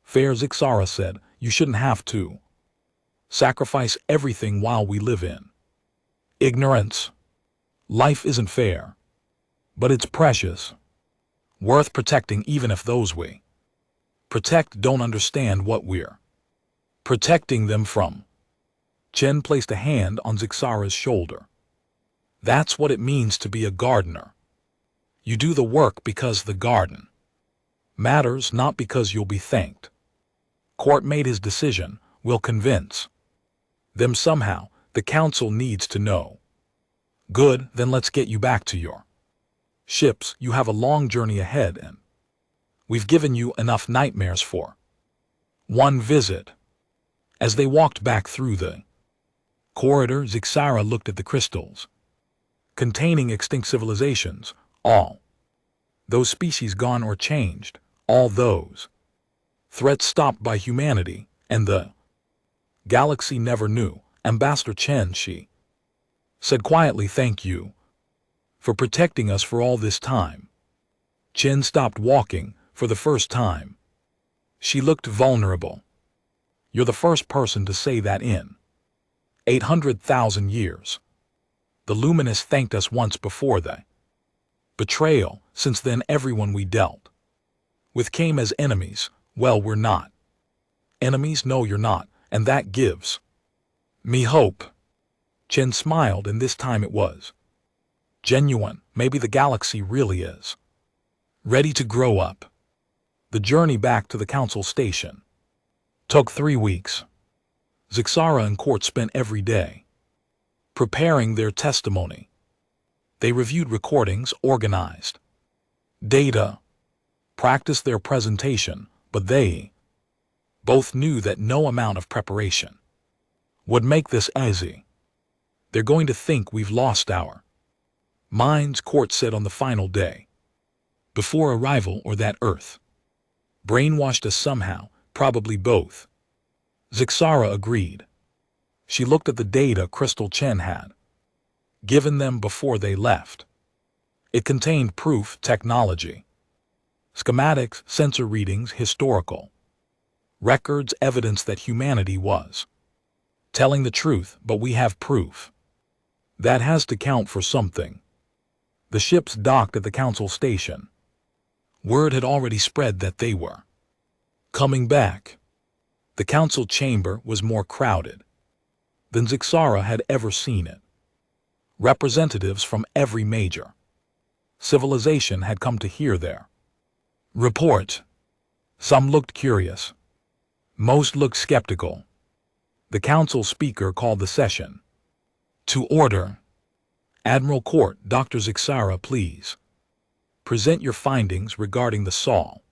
fair, Sixara said. You shouldn't have to sacrifice everything while we live in ignorance. Life isn't fair, but it's precious, worth protecting, even if those we protect don't understand what we're protecting them from. Chen placed a hand on Sixara's shoulder. That's what it means to be a gardener. You do the work because the garden matters, not because you'll be thanked. Court made his decision. We'll convince them somehow. The council needs to know. Good, then let's get you back to your ships. You have a long journey ahead and we've given you enough nightmares for one visit. As they walked back through the corridor, Zixara looked at the crystals containing extinct civilizations, all those species gone or changed, all those threats stopped by humanity, and the galaxy never knew. Ambassador Chen, she said quietly, thank you for protecting us for all this time. Chen stopped walking for the first time. She looked vulnerable. You're the first person to say that in 800,000 years. The Luminous thanked us once before the betrayal. Since then everyone we dealt with came as enemies. Well, we're not enemies. No, you're not, and that gives me hope. Chen smiled, and this time it was genuine. Maybe the galaxy really is ready to grow up. The journey back to the council station took 3 weeks. Zixara and Court spent every day preparing their testimony. They reviewed recordings, organized data, practiced their presentation, but they both knew that no amount of preparation would make this easy. They're going to think we've lost our minds, Court said on the final day before arrival, or that Earth brainwashed us somehow, probably both. Zixara agreed. She looked at the data Crystal Chen had given them before they left. It contained proof, technology, schematics, sensor readings, historical records, evidence that humanity was telling the truth. But we have proof. That has to count for something. The ships docked at the council station. Word had already spread that they were coming back. The council chamber was more crowded than Zixara had ever seen it. Representatives from every major civilization had come to hear their report. Some looked curious. Most looked skeptical. The council speaker called the session to order. Admiral Court, Dr. Zixara, please present your findings regarding the Sol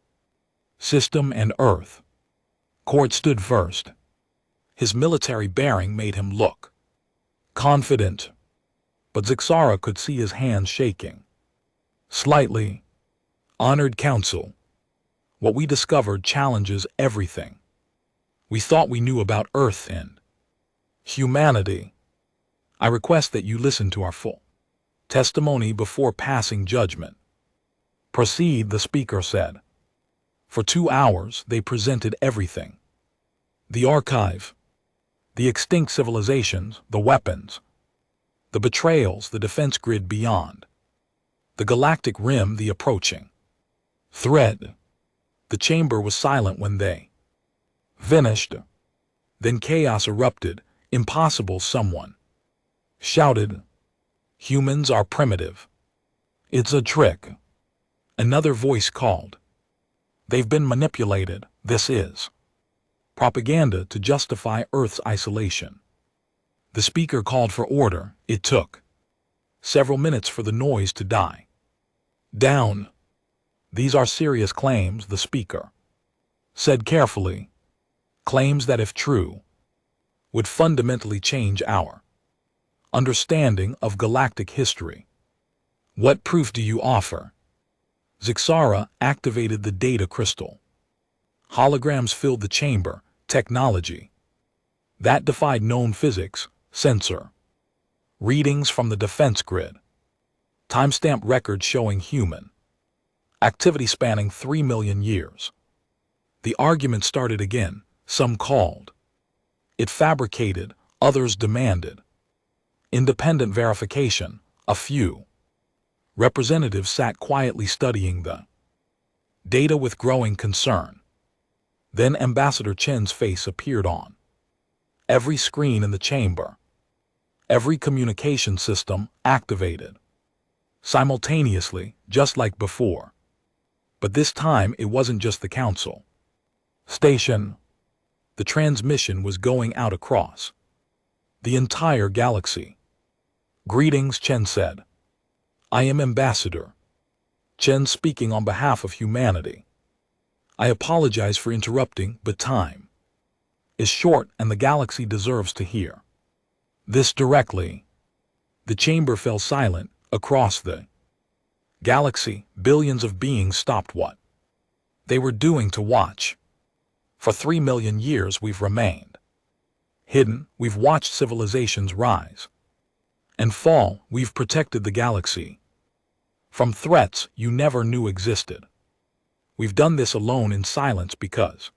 system and Earth. Court stood first. His military bearing made him look confident, but Zixara could see his hands shaking slightly. Honored Council, what we discovered challenges everything we thought we knew about Earth and humanity. I request that you listen to our full testimony before passing judgment. Proceed, the speaker said. For 2 hours they presented everything. The archive, the extinct civilizations, the weapons, the betrayals, the defense grid beyond, the galactic rim, the approaching threat. The chamber was silent when they finished. Then chaos erupted. Impossible, someone shouted. Humans are primitive. It's a trick. Another voice called. They've been manipulated. This is propaganda to justify Earth's isolation. The speaker called for order. It took several minutes for the noise to die down. These are serious claims, the speaker said carefully. Claims that, if true, would fundamentally change our understanding of galactic history. What proof do you offer? Zixara activated the data crystal. Holograms filled the chamber. Technology that defied known physics. Sensor readings from the defense grid. Timestamp records showing human activity spanning 3 million years. The argument started again. Some called it fabricated, others demanded independent verification. A few representatives sat quietly studying the data with growing concern. Then Ambassador Chen's face appeared on every screen in the chamber. Every communication system activated simultaneously, just like before. But this time it wasn't just the council station. The transmission was going out across the entire galaxy. "Greetings," Chen said. "I am Ambassador Chen, speaking on behalf of humanity. I apologize for interrupting, but time is short and the galaxy deserves to hear this directly." The chamber fell silent. Across the galaxy, billions of beings stopped what they were doing to watch. For 3 million years we've remained hidden. We've watched civilizations rise and fall. We've protected the galaxy from threats you never knew existed. We've done this alone in silence because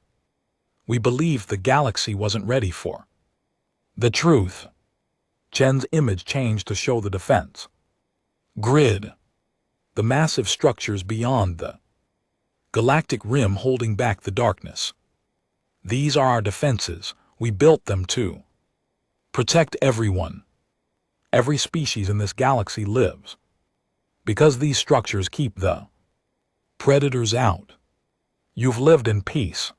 we believed the galaxy wasn't ready for the truth. Chen's image changed to show the defense grid, the massive structures beyond the galactic rim holding back the darkness. These are our defenses. We built them to protect everyone. Every species in this galaxy lives because these structures keep the predators out. You've lived in peace,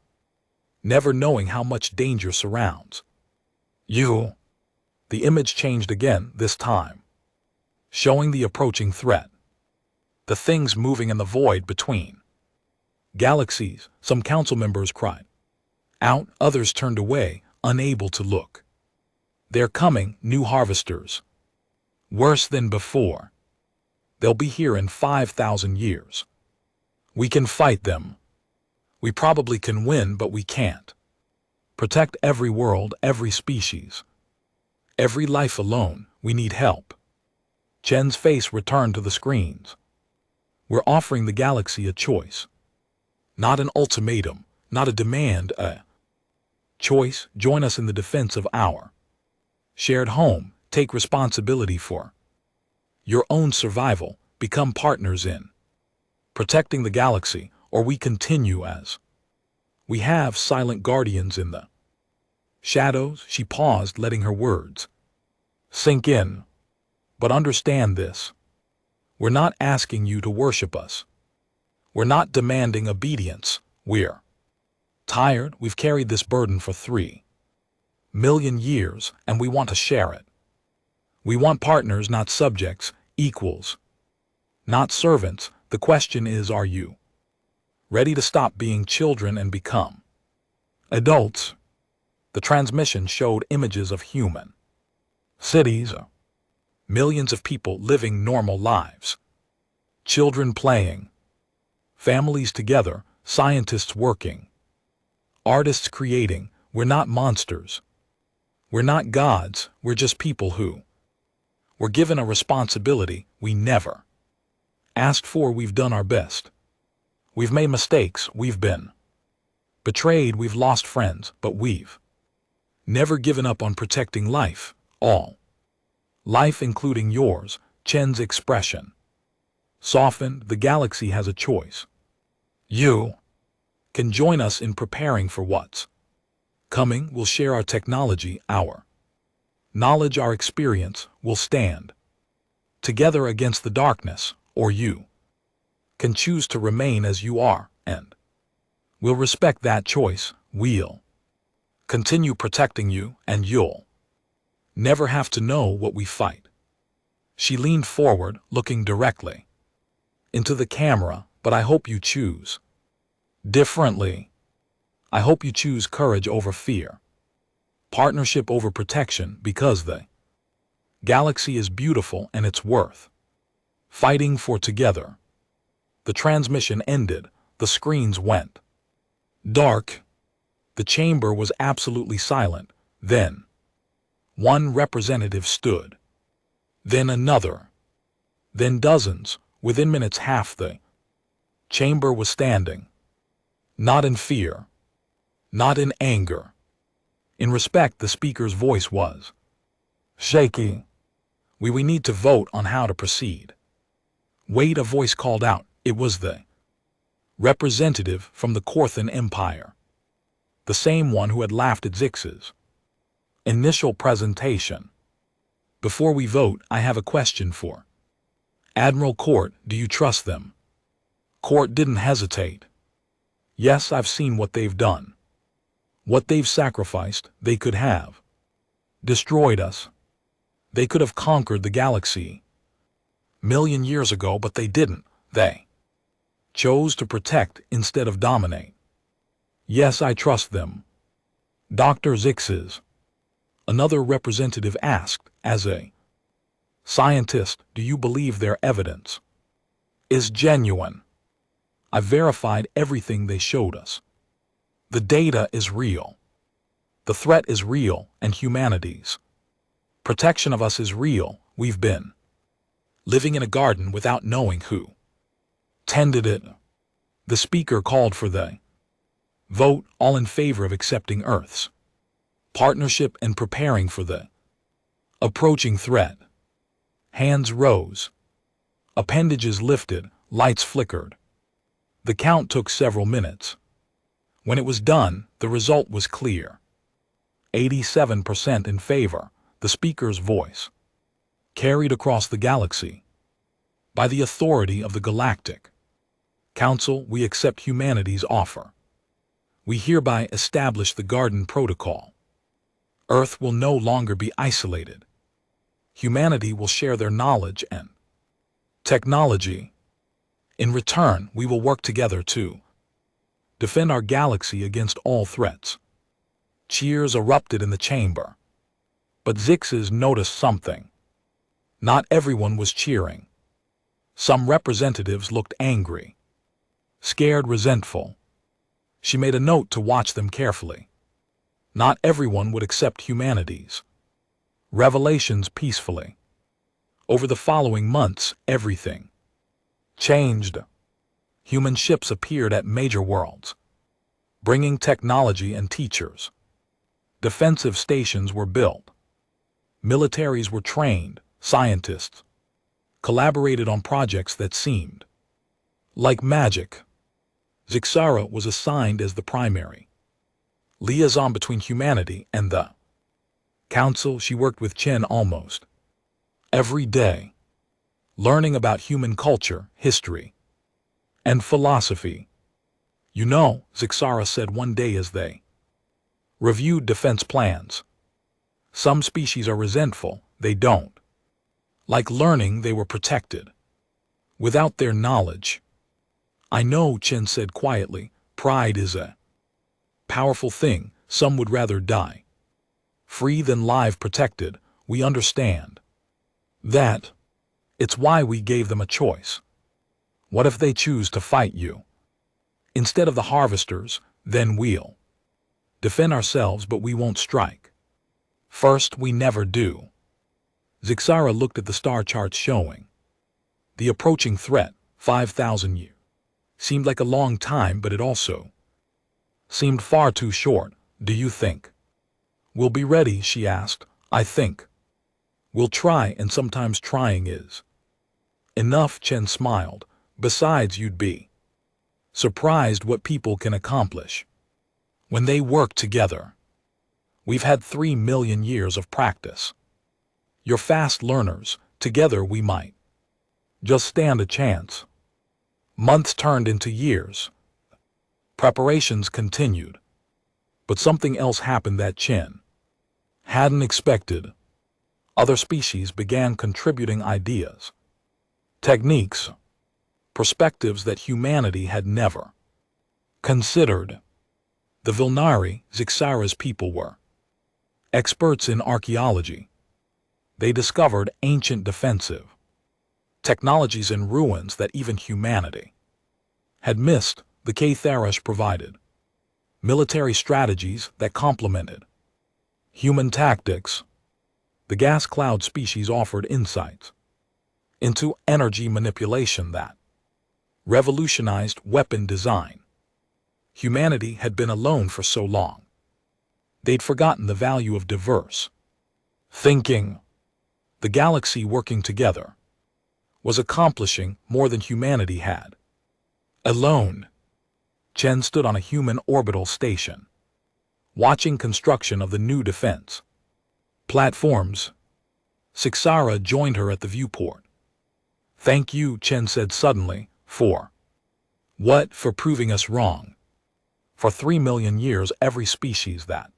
never knowing how much danger surrounds you. The image changed again, this time showing the approaching threat. The things moving in the void between galaxies. Some council members cried out, others turned away, unable to look. "They're coming, new harvesters. Worse than before. They'll be here in 5,000 years. We can fight them. We probably can win, but we can't protect every world, every species, every life alone. We need help." Chen's face returned to the screens. "We're offering the galaxy a choice. Not an ultimatum, not a demand, a choice. Join us in the defense of our shared home. Take responsibility for your own survival. Become partners in protecting the galaxy, or we continue as we have, silent guardians in the shadows." She paused, letting her words sink in. "But understand this. We're not asking you to worship us. We're not demanding obedience. We're tired. We've carried this burden for 3 million years, and we want to share it. We want partners, not subjects, equals, not servants. The question is, are you ready to stop being children and become adults?" The transmission showed images of human cities, millions of people living normal lives, children playing, families together, scientists working, artists creating. We're not monsters. We're not gods. We're just people who were given a responsibility we never asked for. We've done our best. We've made mistakes. We've been betrayed. We've lost friends, but we've never given up on protecting life, all life, including yours. Chen's expression softened. The galaxy has a choice. You can join us in preparing for what's coming. We'll share our technology, our knowledge, our experience. We'll stand together against the darkness, or you can choose to remain as you are, and we'll respect that choice. We'll continue protecting you, and you'll never have to know what we fight. She leaned forward, looking directly into the camera. "But I hope you choose differently. I hope you choose courage over fear, partnership over protection, because the galaxy is beautiful and it's worth fighting for together." The transmission ended. The screens went dark. The chamber was absolutely silent. Then one representative stood. Then another. Then dozens. Within minutes, half the chamber was standing. Not in fear. Not in anger. In respect. The speaker's voice was shaky. We need to vote on how to proceed." "Wait," a voice called out. It was the representative from the Korthan Empire, the same one who had laughed at Zix's initial presentation. "Before we vote, I have a question for Admiral Court. Do you trust them?" Court didn't hesitate. "Yes, I've seen what they've done. What they've sacrificed, they could have destroyed us. They could have conquered the galaxy million years ago, but they didn't. They chose to protect instead of dominate. Yes, I trust them. Dr. Zixes, another representative asked, as a scientist, do you believe their evidence is genuine? I verified everything they showed us. The data is real. The threat is real, and humanity's protection of us is real. We've been living in a garden without knowing who tended it. The speaker called for the vote, all in favor of accepting Earth's partnership and preparing for the approaching threat. Hands rose. Appendages lifted, lights flickered. The count took several minutes. When it was done, the result was clear. 87% in favor, the speaker's voice carried across the galaxy. By the authority of the Galactic Council, we accept humanity's offer. We hereby establish the Garden Protocol. Earth will no longer be isolated. Humanity will share their knowledge and technology. In return, we will work together to defend our galaxy against all threats. Cheers erupted in the chamber. But Zixes noticed something. Not everyone was cheering. Some representatives looked angry, scared, resentful. She made a note to watch them carefully. Not everyone would accept humanity's revelations peacefully. Over the following months, everything changed. Human ships appeared at major worlds, bringing technology and teachers. Defensive stations were built. Militaries were trained. Scientists collaborated on projects that seemed like magic. Zixara was assigned as the primary liaison between humanity and the Council. She worked with Chen almost every day, learning about human culture, history, and philosophy. You know, Zixara said one day as they reviewed defense plans, some species are resentful. They don't like learning they were protected without their knowledge. I know, Chen said quietly, pride is a powerful thing. Some would rather die free than live protected. We understand that. It's why we gave them a choice. What if they choose to fight you instead of the harvesters? Then we'll defend ourselves, but we won't strike first. We never do. Zixara looked at the star charts showing the approaching threat. 5,000 years seemed like a long time, but it also seemed far too short. Do you think we'll be ready? She asked. I think we'll try, and sometimes trying is enough. Chen smiled. Besides, you'd be surprised what people can accomplish when they work together. We've had 3 million years of practice. You're fast learners. Together we might just stand a chance. Months turned into years. Preparations continued. But something else happened that Chen hadn't expected. Other species began contributing ideas, techniques, perspectives that humanity had never considered. The Vilnari, Zixara's people, were experts in archaeology. They discovered ancient defensive technologies in ruins that even humanity had missed. The Katharish provided military strategies that complemented human tactics. The gas cloud species offered insights into energy manipulation that revolutionized weapon design. Humanity had been alone for so long. They'd forgotten the value of diverse thinking. The galaxy working together was accomplishing more than humanity had alone. Chen stood on a human orbital station, watching construction of the new defense platforms. Zixara joined her at the viewport. Thank you, Chen said suddenly. For what? For proving us wrong. For 3 million years, every species that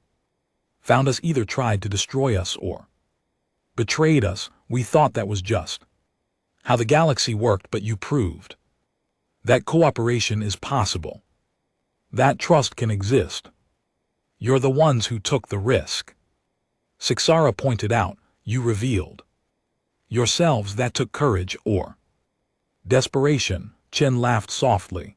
found us either tried to destroy us or betrayed us. We thought that was just how the galaxy worked, but you proved that cooperation is possible, that trust can exist. You're the ones who took the risk. Sixara pointed out, you revealed yourselves. That took courage or desperation. Chen laughed softly.